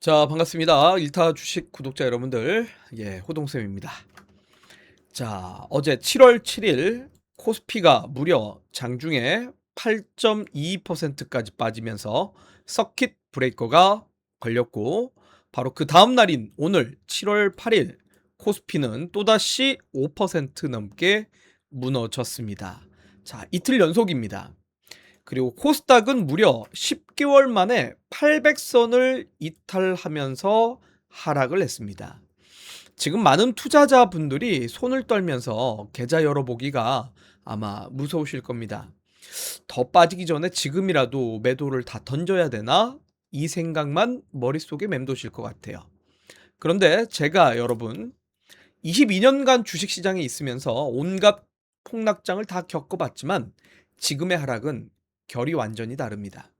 자, 반갑습니다. 일타 주식 구독자 여러분들. 호동쌤입니다. 자, 어제 7월 7일 코스피가 무려 장중에 8.22%까지 빠지면서 서킷 브레이커가 걸렸고, 바로 그 다음 날인 오늘 7월 8일 코스피는 또다시 5% 넘게 무너졌습니다. 자, 이틀 연속입니다. 그리고 코스닥은 무려 10개월 만에 800선을 이탈하면서 하락을 했습니다. 지금 많은 투자자분들이 손을 떨면서 계좌 열어보기가 아마 무서우실 겁니다. 더 빠지기 전에 지금이라도 매도를 다 던져야 되나? 이 생각만 머릿속에 맴도실 것 같아요. 그런데 제가 여러분 22년간 주식시장에 있으면서 온갖 폭락장을 다 겪어봤지만 지금의 하락은 결이 완전히 다릅니다.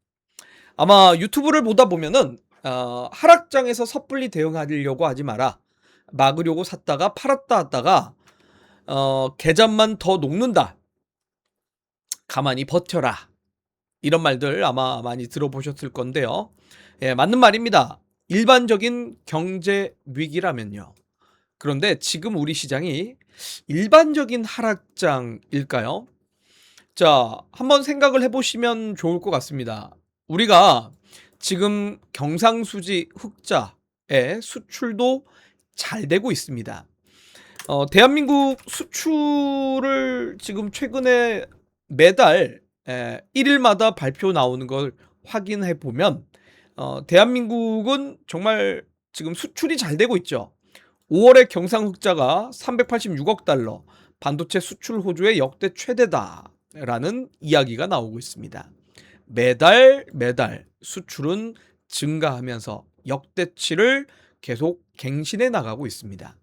아마 유튜브를 보다 보면은 하락장에서 섣불리 대응하려고 하지 마라. 막으려고 샀다가 팔았다 하다가 계좌만 더 녹는다. 가만히 버텨라. 이런 말들 아마 많이 들어보셨을 건데요. 예, 맞는 말입니다. 일반적인 경제 위기라면요. 그런데 지금 우리 시장이 일반적인 하락장일까요? 자, 한번 생각을 해보시면 좋을 것 같습니다. 우리가 지금 경상수지 흑자의 수출도 잘 되고 있습니다. 대한민국 수출을 지금 최근에 매달 1일마다 발표 나오는 걸 확인해 보면 대한민국은 정말 지금 수출이 잘 되고 있죠. 5월에 경상흑자가 386억 달러, 반도체 수출 호주의 역대 최대다라는 이야기가 나오고 있습니다. 매달 수출은 증가하면서 역대치를 계속 갱신해 나가고 있습니다.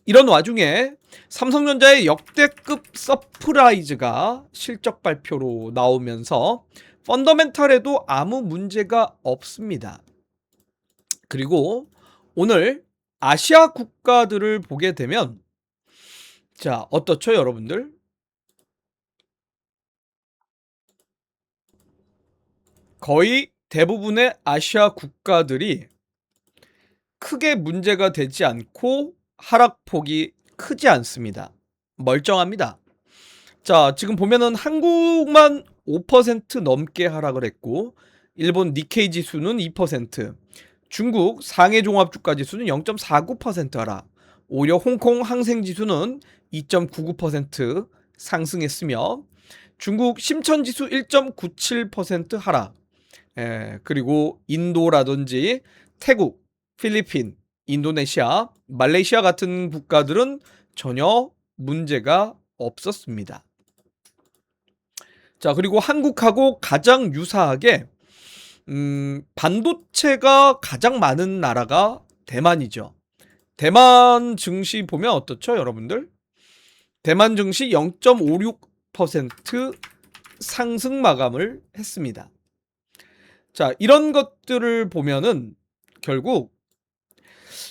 이런 와중에 삼성전자의 역대급 서프라이즈가 실적 발표로 나오면서 펀더멘탈에도 아무 문제가 없습니다. 그리고 오늘 아시아 국가들을 보게 되면 자, 어떻죠, 여러분들? 거의 대부분의 아시아 국가들이 크게 문제가 되지 않고 하락폭이 크지 않습니다. 멀쩡합니다. 자, 지금 보면은 한국만 5% 넘게 하락을 했고, 일본 니케이 지수는 2%, 중국 상해 종합주가 지수는 0.49% 하락, 오히려 홍콩 항생 지수는 2.99% 상승했으며, 중국 심천 지수 1.97% 하락, 그리고 인도라든지 태국, 필리핀, 인도네시아, 말레이시아 같은 국가들은 전혀 문제가 없었습니다. 자, 그리고 한국하고 가장 유사하게 반도체가 가장 많은 나라가 대만이죠. 대만 증시 보면 어떻죠, 여러분들? 대만 증시 0.56% 상승 마감을 했습니다. 자, 이런 것들을 보면은 결국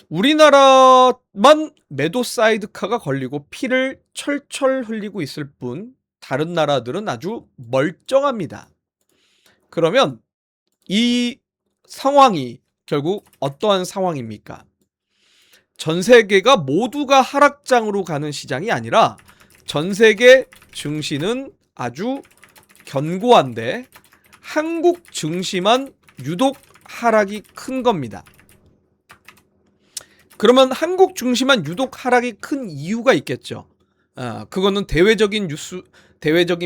우리나라만 매도 사이드카가 걸리고 피를 철철 흘리고 있을 뿐 다른 나라들은 아주 멀쩡합니다. 그러면 이 상황이 결국 어떠한 상황입니까? 전 세계가 모두가 하락장으로 가는 시장이 아니라 전 세계 증시는 아주 견고한데 한국 증시만 유독 하락이 큰 겁니다. 그러면 한국 증시만 유독 하락이 큰 이유가 있겠죠. 그거는 대외적인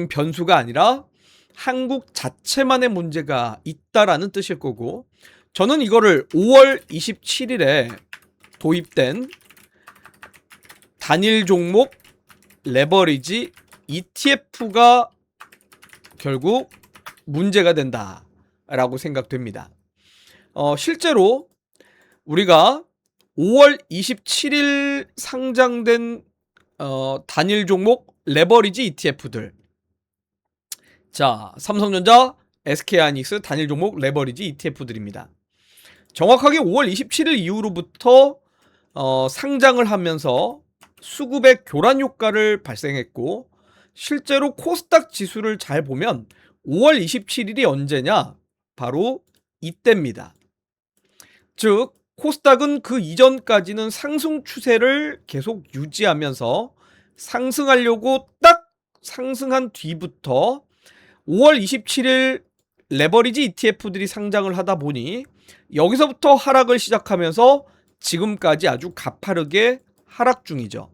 변수가 아니라 한국 자체만의 문제가 있다라는 뜻일 거고, 저는 이거를 5월 27일에 도입된 단일 종목 레버리지 ETF가 결국 문제가 된다라고 생각됩니다. 실제로 우리가 5월 27일 상장된 단일 종목 레버리지 ETF들, 자, 삼성전자, SK하이닉스 단일 종목 레버리지 ETF들입니다. 정확하게 5월 27일 이후로부터 상장을 하면서 수급의 교란 효과를 발생했고, 실제로 코스닥 지수를 잘 보면 5월 27일이 언제냐? 바로 이때입니다. 즉 코스닥은 그 이전까지는 상승 추세를 계속 유지하면서 상승하려고 딱 상승한 뒤부터 5월 27일 레버리지 ETF들이 상장을 하다 보니 여기서부터 하락을 시작하면서 지금까지 아주 가파르게 하락 중이죠.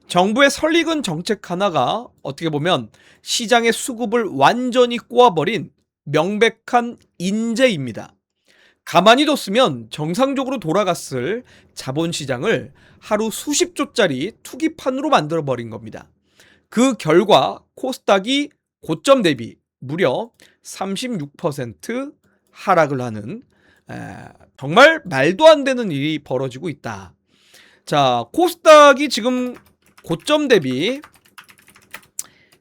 정부의 설익은 정책 하나가 어떻게 보면 시장의 수급을 완전히 꼬아버린 명백한 인재입니다. 가만히 뒀으면 정상적으로 돌아갔을 자본시장을 하루 수십조짜리 투기판으로 만들어버린 겁니다. 그 결과 코스닥이 고점 대비 무려 36% 하락을 하는 정말 말도 안 되는 일이 벌어지고 있다. 자, 코스닥이 지금 고점 대비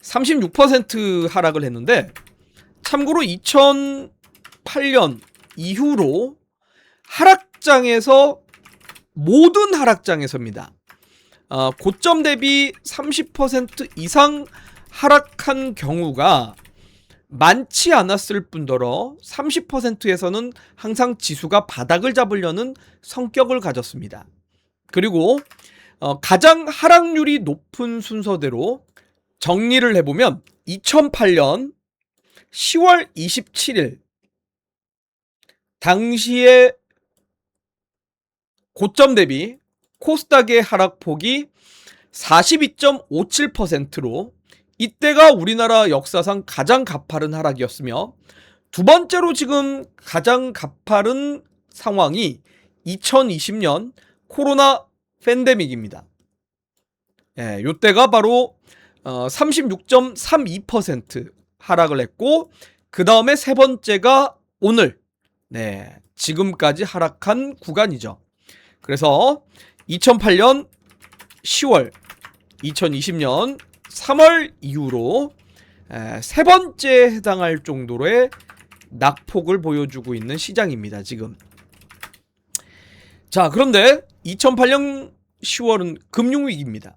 36% 하락을 했는데, 참고로 2008년 이후로 하락장에서 모든 하락장에서입니다. 고점 대비 30% 이상 하락한 경우가 많지 않았을 뿐더러 30%에서는 항상 지수가 바닥을 잡으려는 성격을 가졌습니다. 그리고 가장 하락률이 높은 순서대로 정리를 해보면 2008년 10월 27일 당시에 고점 대비 코스닥의 하락폭이 42.57%로 이때가 우리나라 역사상 가장 가파른 하락이었으며, 두 번째로 지금 가장 가파른 상황이 2020년 코로나 팬데믹입니다. 요때가 바로 36.32% 하락을 했고, 그 다음에 세 번째가 오늘 지금까지 하락한 구간이죠. 그래서 2008년 10월, 2020년 3월 이후로 세 번째에 해당할 정도로의 낙폭을 보여주고 있는 시장입니다, 지금. 자, 그런데 2008년 10월은 금융위기입니다.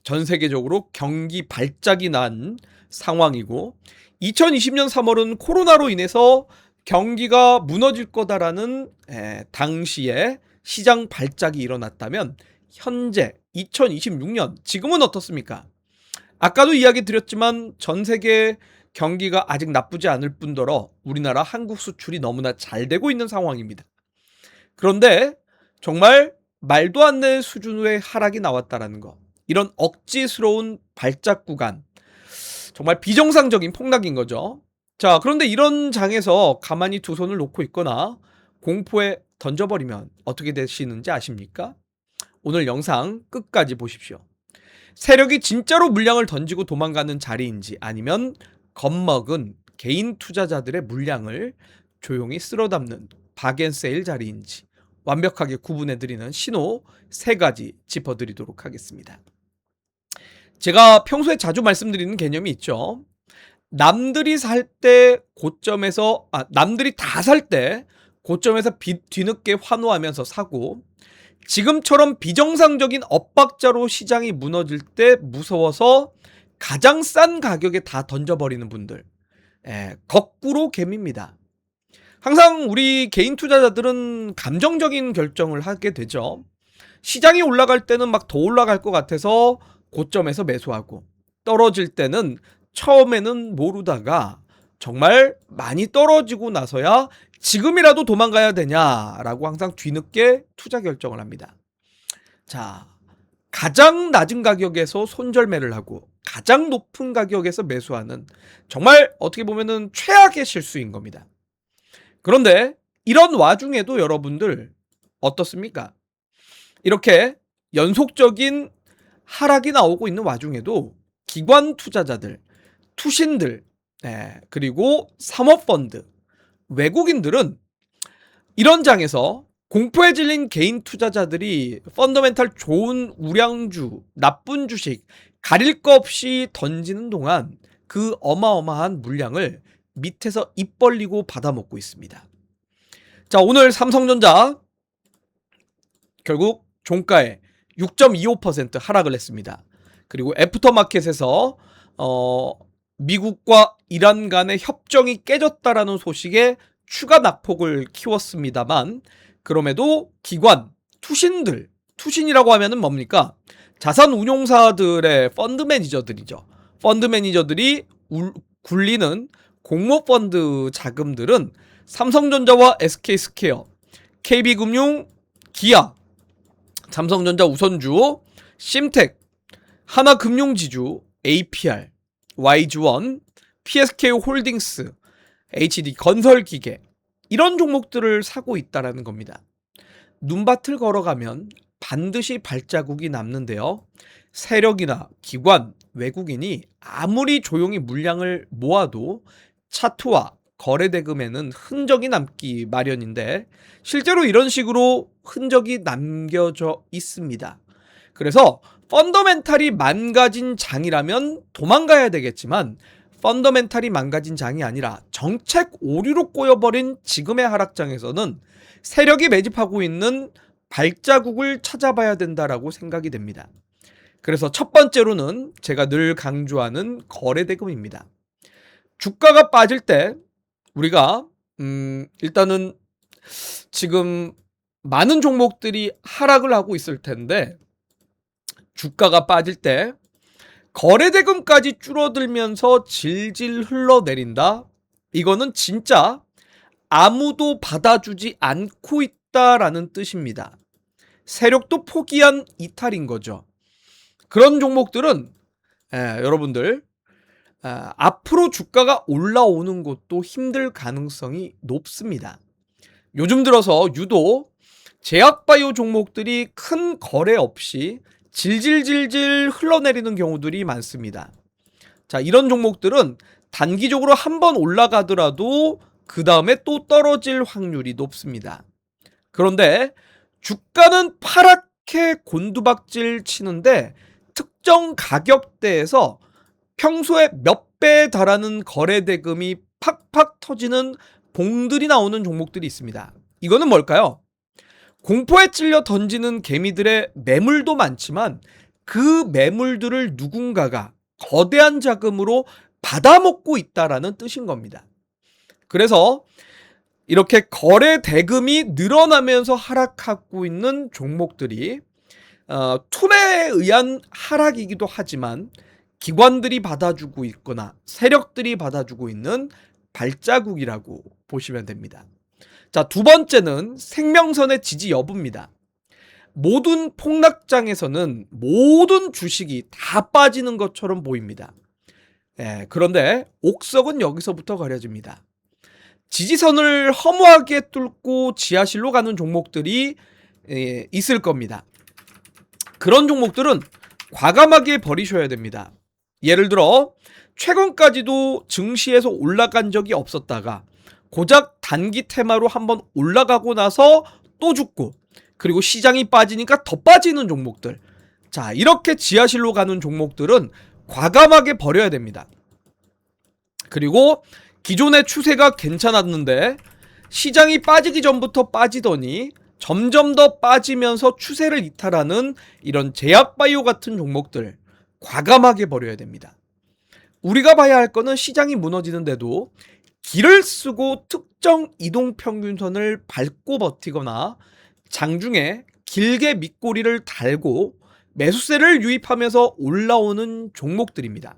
전 세계적으로 경기 발작이 난 상황이고, 2020년 3월은 코로나로 인해서 경기가 무너질 거다라는 당시에 시장 발작이 일어났다면, 현재 2026년 지금은 어떻습니까? 아까도 이야기 드렸지만 전 세계 경기가 아직 나쁘지 않을 뿐더러 우리나라 한국 수출이 너무나 잘 되고 있는 상황입니다. 그런데 정말 말도 안 되는 수준의 하락이 나왔다라는 거, 이런 억지스러운 발작 구간, 정말 비정상적인 폭락인 거죠. 자, 그런데 이런 장에서 가만히 두 손을 놓고 있거나 공포에 던져버리면 어떻게 되시는지 아십니까? 오늘 영상 끝까지 보십시오. 세력이 진짜로 물량을 던지고 도망가는 자리인지, 아니면 겁먹은 개인 투자자들의 물량을 조용히 쓸어담는 박앤세일 자리인지 완벽하게 구분해드리는 신호 3가지 짚어드리도록 하겠습니다. 제가 평소에 자주 말씀드리는 개념이 있죠. 남들이 살 때 고점에서, 남들이 다 살 때 고점에서 뒤늦게 환호하면서 사고, 지금처럼 비정상적인 엇박자로 시장이 무너질 때 무서워서 가장 싼 가격에 다 던져버리는 분들, 거꾸로 개미입니다. 항상 우리 개인 투자자들은 감정적인 결정을 하게 되죠. 시장이 올라갈 때는 막 더 올라갈 것 같아서 고점에서 매수하고, 떨어질 때는 처음에는 모르다가 정말 많이 떨어지고 나서야 지금이라도 도망가야 되냐라고 항상 뒤늦게 투자 결정을 합니다. 자, 가장 낮은 가격에서 손절매를 하고 가장 높은 가격에서 매수하는, 정말 어떻게 보면은 최악의 실수인 겁니다. 그런데 이런 와중에도 여러분들 어떻습니까? 이렇게 연속적인 하락이 나오고 있는 와중에도 기관 투자자들, 투신들, 그리고 사모펀드, 외국인들은 이런 장에서 공포에 질린 개인 투자자들이 펀더멘탈 좋은 우량주, 나쁜 주식 가릴 거 없이 던지는 동안 그 어마어마한 물량을 밑에서 입 벌리고 받아먹고 있습니다. 자, 오늘 삼성전자 결국 종가에 6.25% 하락을 했습니다. 그리고 애프터마켓에서 미국과 이란 간의 협정이 깨졌다라는 소식에 추가 낙폭을 키웠습니다만 그럼에도 기관, 투신이라고 하면은 뭡니까? 자산 운용사들의 펀드 매니저들이죠. 펀드 매니저들이 굴리는 공모펀드 자금들은 삼성전자와 SK스퀘어, KB금융, 기아, 삼성전자 우선주, 심텍, 하나금융지주, APR, YG1, PSK홀딩스, HD건설기계 이런 종목들을 사고 있다라는 겁니다. 눈밭을 걸어가면 반드시 발자국이 남는데요. 세력이나 기관, 외국인이 아무리 조용히 물량을 모아도 차트와 거래대금에는 흔적이 남기 마련인데 실제로 이런 식으로 흔적이 남겨져 있습니다. 그래서 펀더멘탈이 망가진 장이라면 도망가야 되겠지만 펀더멘탈이 망가진 장이 아니라 정책 오류로 꼬여버린 지금의 하락장에서는 세력이 매집하고 있는 발자국을 찾아봐야 된다라고 생각이 됩니다. 그래서 첫 번째로는 제가 늘 강조하는 거래대금입니다. 주가가 빠질 때 우리가 일단은 지금 많은 종목들이 하락을 하고 있을 텐데 주가가 빠질 때 거래대금까지 줄어들면서 질질 흘러내린다. 이거는 진짜 아무도 받아주지 않고 있다라는 뜻입니다. 세력도 포기한 이탈인 거죠. 그런 종목들은 여러분들 앞으로 주가가 올라오는 것도 힘들 가능성이 높습니다. 요즘 들어서 유독 제약바이오 종목들이 큰 거래 없이 질질질질 흘러내리는 경우들이 많습니다. 자, 이런 종목들은 단기적으로 한번 올라가더라도 그 다음에 또 떨어질 확률이 높습니다. 그런데 주가는 파랗게 곤두박질 치는데 특정 가격대에서 평소에 몇 배에 달하는 거래대금이 팍팍 터지는 봉들이 나오는 종목들이 있습니다. 이거는 뭘까요? 공포에 찔려 던지는 개미들의 매물도 많지만 그 매물들을 누군가가 거대한 자금으로 받아먹고 있다라는 뜻인 겁니다. 그래서 이렇게 거래 대금이 늘어나면서 하락하고 있는 종목들이 투매에 의한 하락이기도 하지만 기관들이 받아주고 있거나 세력들이 받아주고 있는 발자국이라고 보시면 됩니다. 자, 두 번째는 생명선의 지지 여부입니다. 모든 폭락장에서는 모든 주식이 다 빠지는 것처럼 보입니다. 그런데 옥석은 여기서부터 가려집니다. 지지선을 허무하게 뚫고 지하실로 가는 종목들이 있을 겁니다. 그런 종목들은 과감하게 버리셔야 됩니다. 예를 들어 최근까지도 증시에서 올라간 적이 없었다가 고작 단기 테마로 한번 올라가고 나서 또 죽고 그리고 시장이 빠지니까 더 빠지는 종목들. 자, 이렇게 지하실로 가는 종목들은 과감하게 버려야 됩니다. 그리고 기존의 추세가 괜찮았는데 시장이 빠지기 전부터 빠지더니 점점 더 빠지면서 추세를 이탈하는 이런 제약바이오 같은 종목들 과감하게 버려야 됩니다. 우리가 봐야 할 거는 시장이 무너지는데도 길을 쓰고 특정 이동평균선을 밟고 버티거나 장중에 길게 밑꼬리를 달고 매수세를 유입하면서 올라오는 종목들입니다.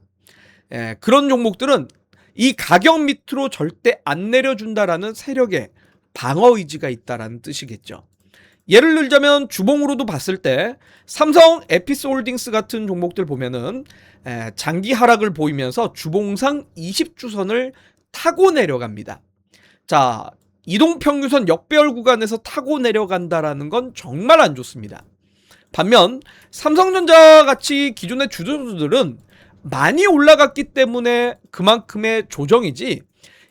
그런 종목들은 이 가격 밑으로 절대 안 내려준다라는 세력의 방어의지가 있다라는 뜻이겠죠. 예를 들자면 주봉으로도 봤을 때 삼성 에피스홀딩스 같은 종목들 보면은 장기 하락을 보이면서 주봉상 20주선을 타고 내려갑니다. 자, 이동평균선 역배열 구간에서 타고 내려간다라는 건 정말 안 좋습니다. 반면 삼성전자 같이 기존의 주주들은 많이 올라갔기 때문에 그만큼의 조정이지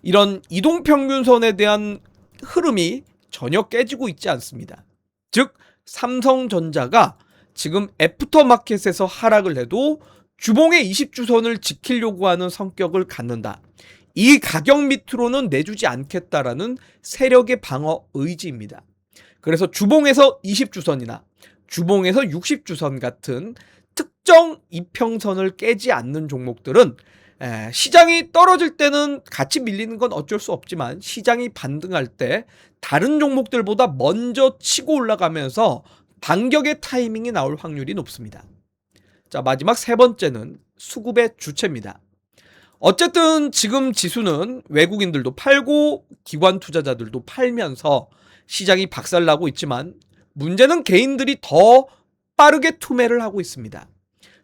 이런 이동평균선에 대한 흐름이 전혀 깨지고 있지 않습니다. 즉 삼성전자가 지금 애프터마켓에서 하락을 해도 주봉의 20주선을 지키려고 하는 성격을 갖는다. 이 가격 밑으로는 내주지 않겠다라는 세력의 방어 의지입니다. 그래서 주봉에서 20주선이나 주봉에서 60주선 같은 특정 이평선을 깨지 않는 종목들은 시장이 떨어질 때는 같이 밀리는 건 어쩔 수 없지만 시장이 반등할 때 다른 종목들보다 먼저 치고 올라가면서 반격의 타이밍이 나올 확률이 높습니다. 자, 마지막 세 번째는 수급의 주체입니다. 어쨌든 지금 지수는 외국인들도 팔고 기관 투자자들도 팔면서 시장이 박살나고 있지만 문제는 개인들이 더 빠르게 투매를 하고 있습니다.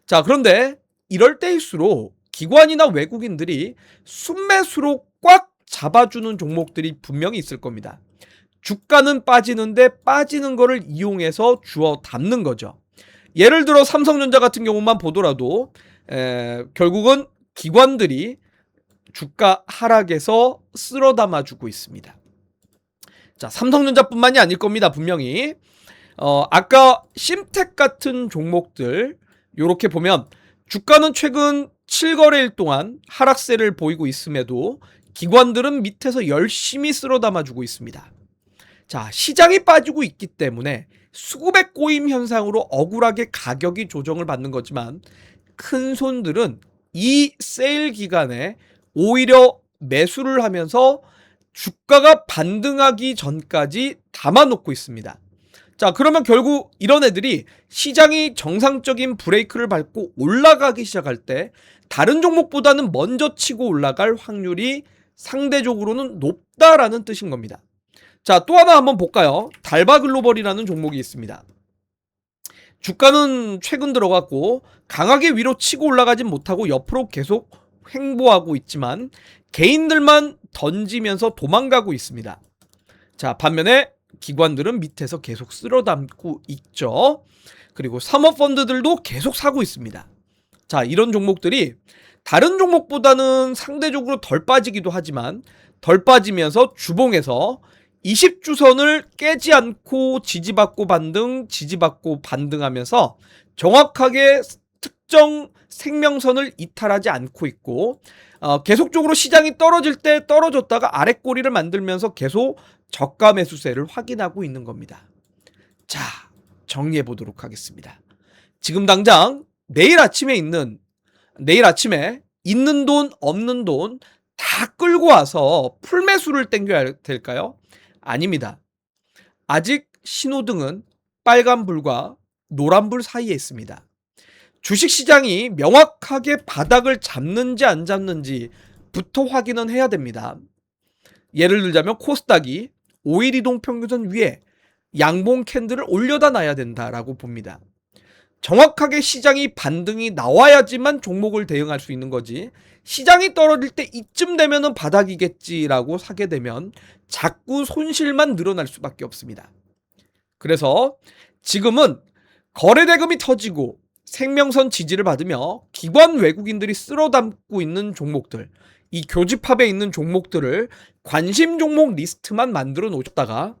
자, 그런데 이럴 때일수록 기관이나 외국인들이 순매수로 꽉 잡아주는 종목들이 분명히 있을 겁니다. 주가는 빠지는데 빠지는 거를 이용해서 주워 담는 거죠. 예를 들어 삼성전자 같은 경우만 보더라도 결국은 기관들이 주가 하락에서 쓸어 담아주고 있습니다. 자, 삼성전자뿐만이 아닐 겁니다. 분명히 아까 심텍 같은 종목들 요렇게 보면 주가는 최근 7거래일 동안 하락세를 보이고 있음에도 기관들은 밑에서 열심히 쓸어 담아주고 있습니다. 자, 시장이 빠지고 있기 때문에 수급의 꼬임 현상으로 억울하게 가격이 조정을 받는 거지만 큰 손들은 이 세일 기간에 오히려 매수를 하면서 주가가 반등하기 전까지 담아놓고 있습니다. 자, 그러면 결국 이런 애들이 시장이 정상적인 브레이크를 밟고 올라가기 시작할 때 다른 종목보다는 먼저 치고 올라갈 확률이 상대적으로는 높다라는 뜻인 겁니다. 자, 또 하나 한번 볼까요? 달바글로벌이라는 종목이 있습니다. 주가는 최근 들어갔고 강하게 위로 치고 올라가진 못하고 옆으로 계속 횡보하고 있지만 개인들만 던지면서 도망가고 있습니다. 자, 반면에 기관들은 밑에서 계속 쓸어 담고 있죠. 그리고 사모펀드들도 계속 사고 있습니다. 자, 이런 종목들이 다른 종목보다는 상대적으로 덜 빠지기도 하지만 덜 빠지면서 주봉에서 20주선을 깨지 않고 지지받고 반등, 지지받고 반등하면서 정확하게 특정 생명선을 이탈하지 않고 있고 계속적으로 시장이 떨어질 때 떨어졌다가 아랫꼬리를 만들면서 계속 저가 매수세를 확인하고 있는 겁니다. 자, 정리해 보도록 하겠습니다. 지금 당장 내일 아침에 있는 돈 없는 돈 다 끌고 와서 풀매수를 땡겨야 될까요? 아닙니다. 아직 신호등은 빨간불과 노란불 사이에 있습니다. 주식시장이 명확하게 바닥을 잡는지 안 잡는지부터 확인은 해야 됩니다. 예를 들자면 코스닥이 5일 이동 평균선 위에 양봉 캔들을 올려다 놔야 된다라고 봅니다. 정확하게 시장이 반등이 나와야지만 종목을 대응할 수 있는 거지, 시장이 떨어질 때 이쯤 되면은 바닥이겠지라고 사게 되면 자꾸 손실만 늘어날 수밖에 없습니다. 그래서 지금은 거래대금이 터지고 생명선 지지를 받으며 기관 외국인들이 쓸어 담고 있는 종목들, 이 교집합에 있는 종목들을 관심 종목 리스트만 만들어 놓았다가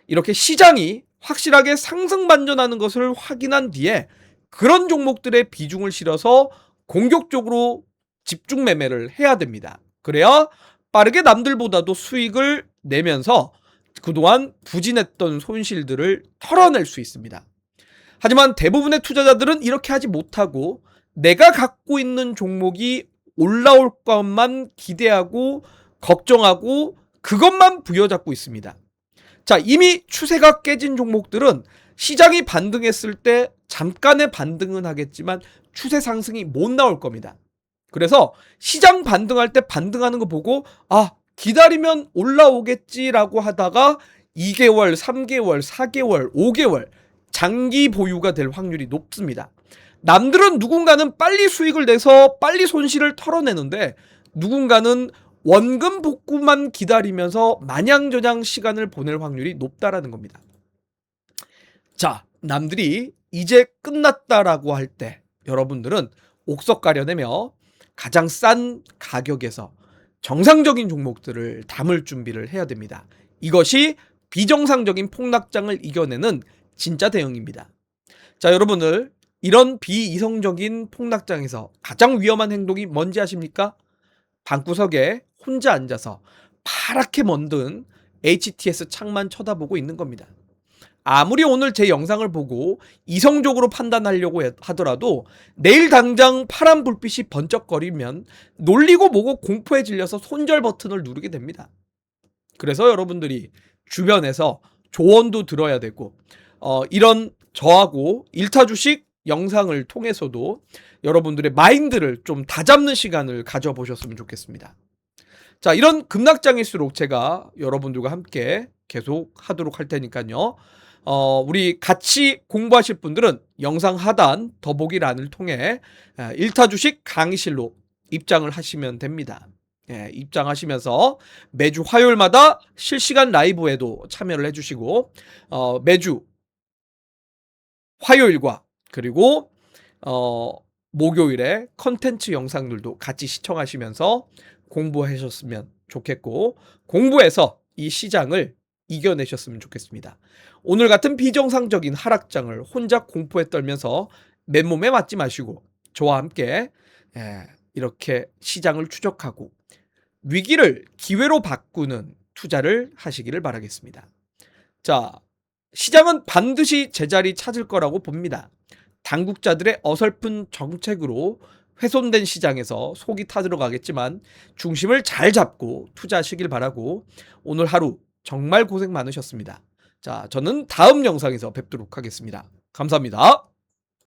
이렇게 시장이 확실하게 상승 반전하는 것을 확인한 뒤에 그런 종목들의 비중을 실어서 공격적으로 집중 매매를 해야 됩니다. 그래야 빠르게 남들보다도 수익을 내면서 그동안 부진했던 손실들을 털어낼 수 있습니다. 하지만 대부분의 투자자들은 이렇게 하지 못하고 내가 갖고 있는 종목이 올라올 것만 기대하고 걱정하고 그것만 부여잡고 있습니다. 자, 이미 추세가 깨진 종목들은 시장이 반등했을 때 잠깐의 반등은 하겠지만 추세 상승이 못 나올 겁니다. 그래서 시장 반등할 때 반등하는 거 보고 기다리면 올라오겠지라고 하다가 2개월, 3개월, 4개월, 5개월 장기 보유가 될 확률이 높습니다. 남들은 누군가는 빨리 수익을 내서 빨리 손실을 털어내는데 누군가는 원금 복구만 기다리면서 마냥저냥 시간을 보낼 확률이 높다라는 겁니다. 자, 남들이 이제 끝났다라고 할 때 여러분들은 옥석 가려내며 가장 싼 가격에서 정상적인 종목들을 담을 준비를 해야 됩니다. 이것이 비정상적인 폭락장을 이겨내는 진짜 대응입니다. 자, 여러분들, 이런 비이성적인 폭락장에서 가장 위험한 행동이 뭔지 아십니까? 방구석에 혼자 앉아서 파랗게 먼든 HTS 창만 쳐다보고 있는 겁니다. 아무리 오늘 제 영상을 보고 이성적으로 판단하려고 하더라도 내일 당장 파란 불빛이 번쩍거리면 놀리고 뭐고 공포에 질려서 손절 버튼을 누르게 됩니다. 그래서 여러분들이 주변에서 조언도 들어야 되고 이런 저하고 1타 주식 영상을 통해서도 여러분들의 마인드를 좀 다잡는 시간을 가져보셨으면 좋겠습니다. 자, 이런 급락장일수록 제가 여러분들과 함께 계속 하도록 할 테니까요. 우리 같이 공부하실 분들은 영상 하단 더보기란을 통해 1타 주식 강의실로 입장을 하시면 됩니다. 예, 입장하시면서 매주 화요일마다 실시간 라이브에도 참여를 해주시고 매주 화요일과 그리고 목요일에 컨텐츠 영상들도 같이 시청하시면서 공부하셨으면 좋겠고 공부해서 이 시장을 이겨내셨으면 좋겠습니다. 오늘 같은 비정상적인 하락장을 혼자 공포에 떨면서 맨몸에 맞지 마시고 저와 함께 이렇게 시장을 추적하고 위기를 기회로 바꾸는 투자를 하시기를 바라겠습니다. 자, 시장은 반드시 제자리 찾을 거라고 봅니다. 당국자들의 어설픈 정책으로 훼손된 시장에서 속이 타들어가겠지만 중심을 잘 잡고 투자하시길 바라고 오늘 하루 정말 고생 많으셨습니다. 자, 저는 다음 영상에서 뵙도록 하겠습니다. 감사합니다.